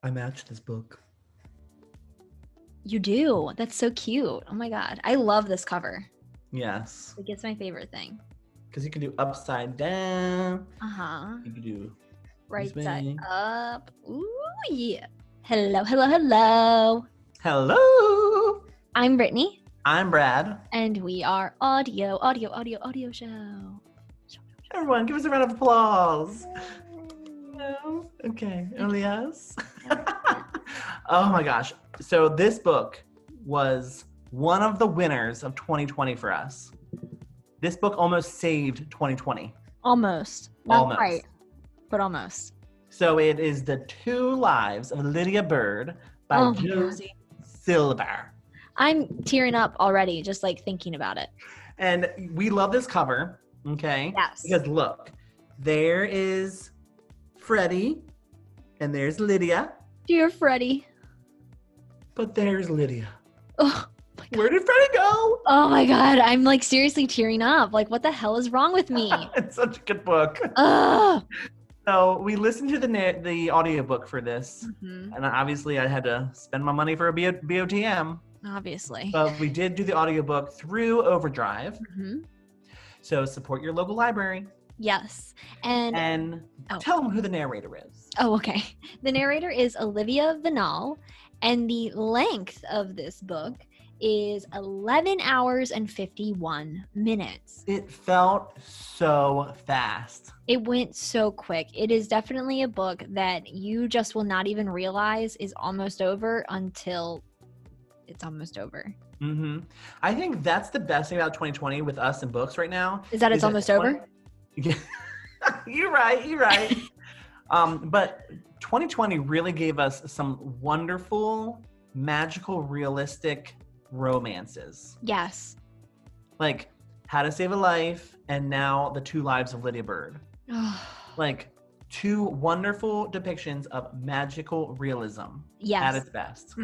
I matched this book. You do. That's so cute. Oh my God. I love this cover. Yes. Like, it's my favorite thing. Because you can do upside down. Uh-huh. You can do Right this side way. up. Ooh, yeah. Hello, hello, hello. Hello. I'm Britney. I'm Brad. And we are Audio Show. Everyone, give us a round of applause. No? Okay. Only yes? Oh my gosh. So this book was one of the winners of 2020 for us. This book almost saved 2020. Almost. Not quite, but almost. So it is The Two Lives of Lydia Bird by Josie Silver. I'm tearing up already, just like thinking about it. And we love this cover, okay? Yes. Because look, there is Freddie, and there's Lydia. Dear Freddie. But there's Lydia. Oh my God. Where did Freddie go? Oh my God, I'm like seriously tearing up. Like, what the hell is wrong with me? It's such a good book. So we listened to the audiobook for this, and obviously I had to spend my money for a BOTM. Obviously. But we did do the audiobook through Overdrive. So support your local library. Yes. And tell them who the narrator is. Oh, okay. The narrator is Olivia Vinal, and the length of this book is 11 hours and 51 minutes. It felt so fast. It went so quick. It is definitely a book that you just will not even realize is almost over until it's almost over. I think that's the best thing about 2020 with us and books right now. Is that it's almost over? Yeah. You're right. But 2020 really gave us some wonderful, magical, realistic romances. Yes. Like How to Save a Life and now The Two Lives of Lydia Bird. Like two wonderful depictions of magical realism at its best.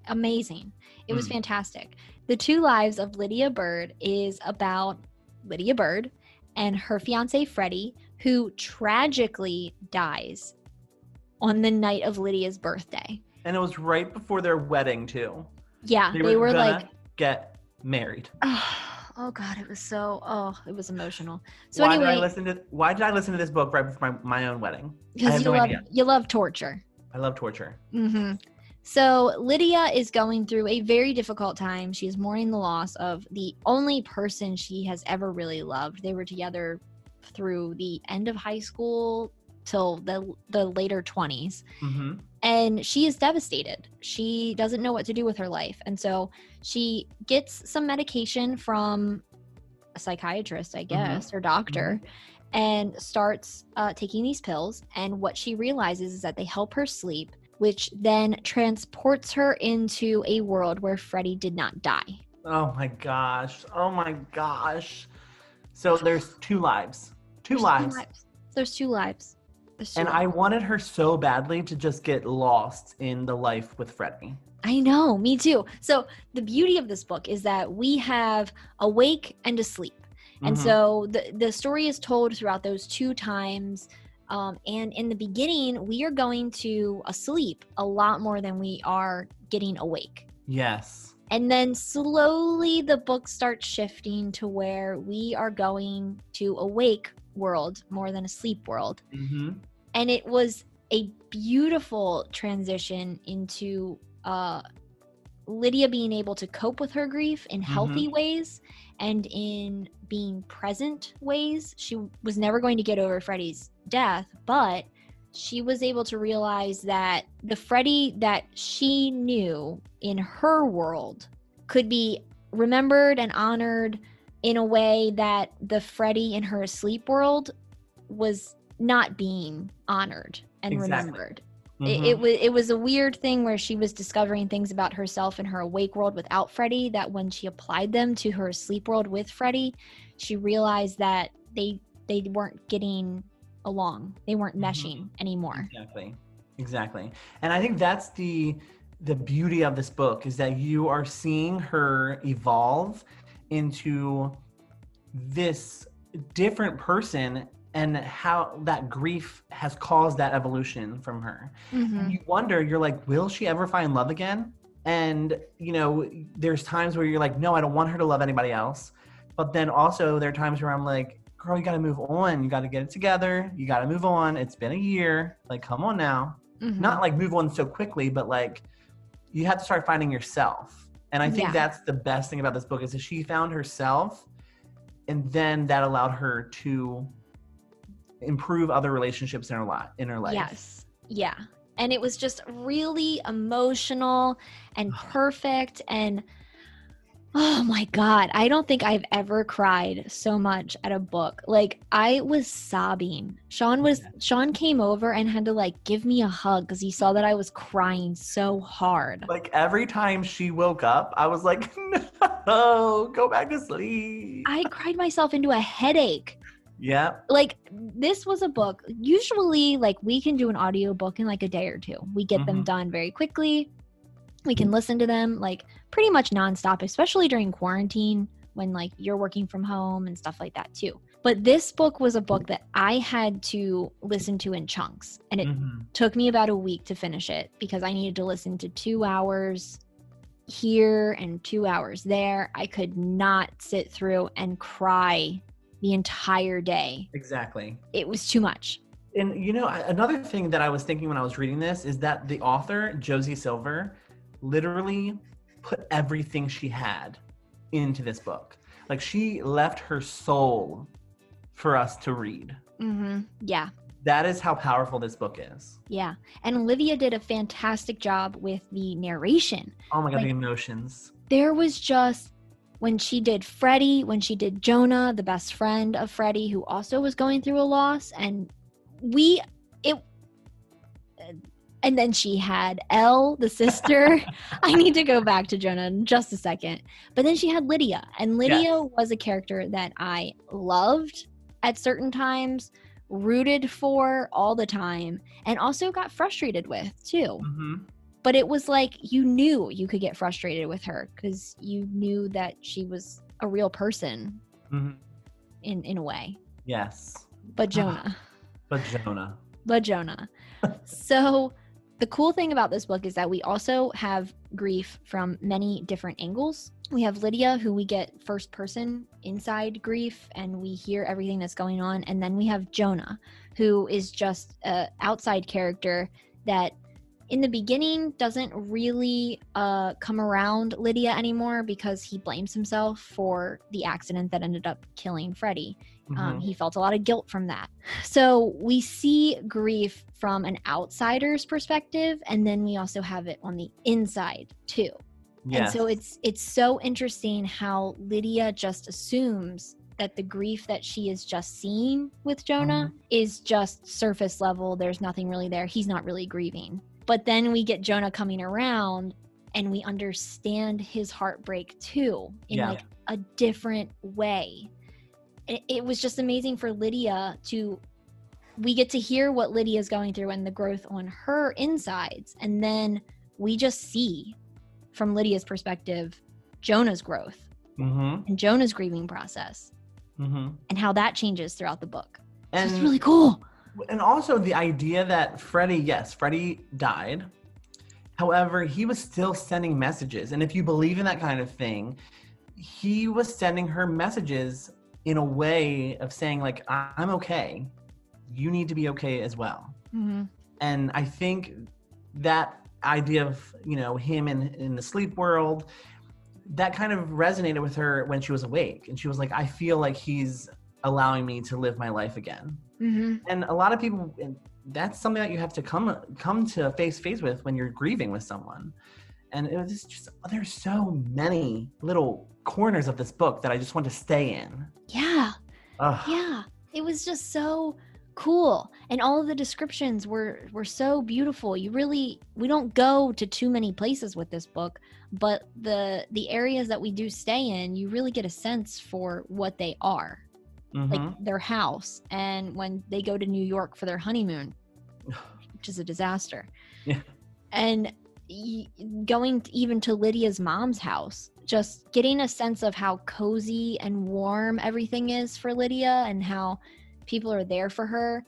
Amazing. It was fantastic. The Two Lives of Lydia Bird is about Lydia Bird and her fiance Freddie, who tragically dies on the night of Lydia's birthday. And it was right before their wedding too. Yeah, they were like get married. Oh God, it was emotional. So why anyway, why did I listen to this book right before my own wedding? Because you love torture. I love torture. So Lydia is going through a very difficult time. She is mourning the loss of the only person she has ever really loved. They were together through the end of high school till the later 20s. And she is devastated. She doesn't know what to do with her life. And so she gets some medication from a psychiatrist, I guess, or doctor, and starts taking these pills. And what she realizes is that they help her sleep, which then transports her into a world where Freddie did not die. Oh my gosh. So there's two lives. There's two lives. And I wanted her so badly to just get lost in the life with Freddie. I know, me too. So the beauty of this book is that we have awake and asleep. And so the story is told throughout those two times. And in the beginning, we are going to asleep a lot more than we are getting awake. Yes. And then slowly the book starts shifting to where we are going to awake world more than a sleep world. And it was a beautiful transition into Lydia being able to cope with her grief in healthy ways and in being present ways. She was never going to get over Freddie's death, but she was able to realize that the Freddie that she knew in her world could be remembered and honored in a way that the Freddie in her sleep world was not being honored and remembered. It was a weird thing where she was discovering things about herself in her awake world without Freddie, that when she applied them to her sleep world with Freddie, she realized that they weren't getting along. They weren't meshing anymore. Exactly. And I think that's the beauty of this book, is that you are seeing her evolve into this different person and how that grief has caused that evolution from her. And you wonder, you're like, will she ever find love again? And, there's times where you're like, no, I don't want her to love anybody else. But then also there are times where I'm like, girl, you got to move on. You got to get it together. You got to move on. It's been a year. Like, come on now. Not like move on so quickly, but like you have to start finding yourself. And I think that's the best thing about this book is that she found herself, and then that allowed her to improve other relationships in her life. Yes. Yeah. And it was just really emotional and perfect. And oh my God, I don't think I've ever cried so much at a book. Like, I was sobbing. Shawn came over and had to like give me a hug because he saw that I was crying so hard. Like, every time she woke up, I was like, no, go back to sleep. I cried myself into a headache. Yeah. Like, this was a book. Usually, like, we can do an audio book in like a day or two. We get them done very quickly. We can listen to them like pretty much nonstop, especially during quarantine when like you're working from home and stuff like that too. But this book was a book that I had to listen to in chunks, and it took me about a week to finish it because I needed to listen to 2 hours here and 2 hours there. I could not sit through and cry the entire day. Exactly. It was too much. And another thing that I was thinking when I was reading this is that the author, Josie Silver, literally put everything she had into this book. Like, she left her soul for us to read. Yeah. That is how powerful this book is. Yeah. And Olivia did a fantastic job with the narration. Oh my God, the emotions. There was just, when she did Freddie, when she did Jonah, the best friend of Freddie, who also was going through a loss, and then she had Elle, the sister. I need to go back to Jonah in just a second. But then she had Lydia, and Lydia was a character that I loved at certain times, rooted for all the time, and also got frustrated with too. But it was like, you knew you could get frustrated with her because you knew that she was a real person in a way. Yes. But Jonah. But Jonah. So the cool thing about this book is that we also have grief from many different angles. We have Lydia, who we get first person inside grief, and we hear everything that's going on. And then we have Jonah, who is just an outside character that in the beginning doesn't really come around Lydia anymore because he blames himself for the accident that ended up killing Freddie. He felt a lot of guilt from that. So we see grief from an outsider's perspective, and then we also have it on the inside too. Yes. And so it's so interesting how Lydia just assumes that the grief that she is just seeing with Jonah is just surface level. There's nothing really there. He's not really grieving. But then we get Jonah coming around, and we understand his heartbreak too in like a different way. It was just amazing for Lydia we get to hear what Lydia's going through and the growth on her insides. And then we just see from Lydia's perspective, Jonah's growth and Jonah's grieving process and how that changes throughout the book. And it's really cool. And also the idea that Freddie died. However, he was still sending messages. And if you believe in that kind of thing, he was sending her messages in a way of saying, like, I'm okay. You need to be okay as well. And I think that idea of, him in the sleep world, that kind of resonated with her when she was awake. And she was like, I feel like he's allowing me to live my life again. And a lot of people, that's something that you have to come to face with when you're grieving with someone. And it was just there's so many little corners of this book that I just want to stay in. Yeah. Yeah. It was just so cool. And all of the descriptions were so beautiful. We don't go to too many places with this book, but the areas that we do stay in, you really get a sense for what they are. Like their house, and when they go to New York for their honeymoon, which is a disaster. Yeah. And going even to Lydia's mom's house, just getting a sense of how cozy and warm everything is for Lydia, and how people are there for her.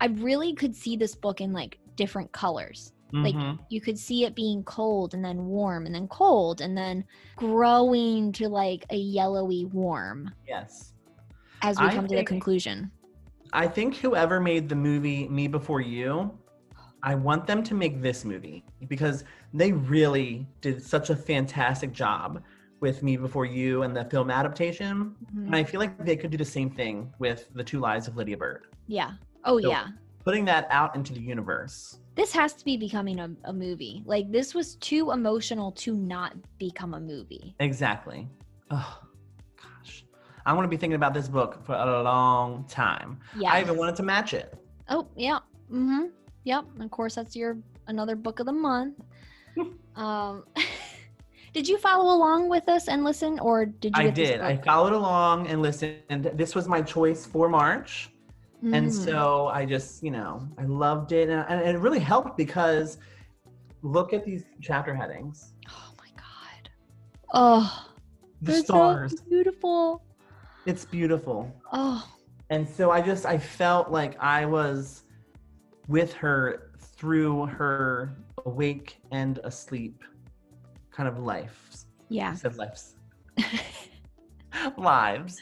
I really could see this book in like different colors. Like you could see it being cold and then warm and then cold and then growing to like a yellowy warm. Yes. As we come to the conclusion. I think whoever made the movie Me Before You, I want them to make this movie because they really did such a fantastic job with Me Before You and the film adaptation. And I feel like they could do the same thing with The Two Lives of Lydia Bird. Yeah. Oh, so, yeah. Putting that out into the universe. This has to be becoming a movie. Like, this was too emotional to not become a movie. Exactly. Oh, gosh. I'm going to be thinking about this book for a long time. Yeah. I even wanted to match it. Oh, yeah. Yep. And of course, that's another book of the month. Did you follow along with us and listen, or did you? I did. I followed along and listened. This was my choice for March. And so I just, I loved it. And it really helped because look at these chapter headings. Oh my God. Oh, the stars. So beautiful. It's beautiful. Oh. And so I felt like I was with her through her awake and asleep kind of lives. Yeah. I said lives. Lives.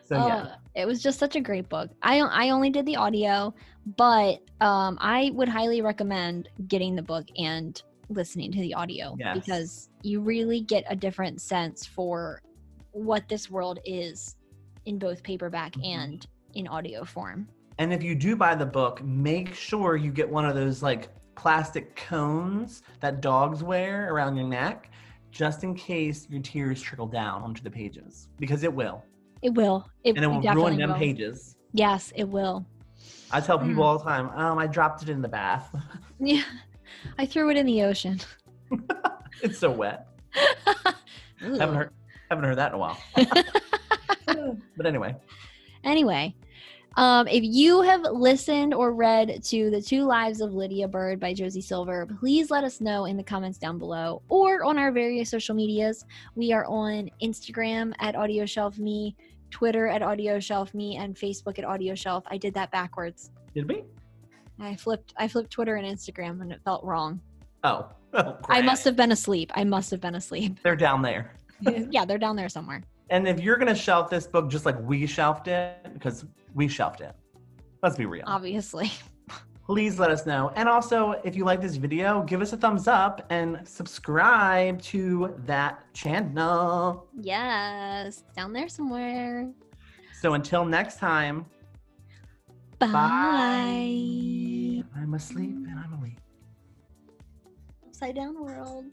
So yeah. It was just such a great book. I only did the audio, but I would highly recommend getting the book and listening to the audio because you really get a different sense for what this world is in both paperback and in audio form. And if you do buy the book, make sure you get one of those like plastic cones that dogs wear around your neck, just in case your tears trickle down onto the pages, because it will. It will. And it will ruin them pages. Yes, it will. I tell people all the time, I dropped it in the bath. Yeah, I threw it in the ocean. It's so wet. Haven't heard that in a while. But anyway. If you have listened or read to The Two Lives of Lydia Bird by Josie Silver, please let us know in the comments down below or on our various social medias. We are on Instagram at AudioShelfMe, Twitter at AudioShelfMe, and Facebook at AudioShelf. I did that backwards. Did we? I flipped Twitter and Instagram and it felt wrong. Oh I must have been asleep. They're down there. Yeah, they're down there somewhere. And if you're going to shelf this book just like we shelved it, because we shelved it. Let's be real. Obviously. Please let us know. And also, if you like this video, give us a thumbs up and subscribe to that channel. Yes, down there somewhere. So until next time. Bye. I'm asleep and I'm awake. Upside down world.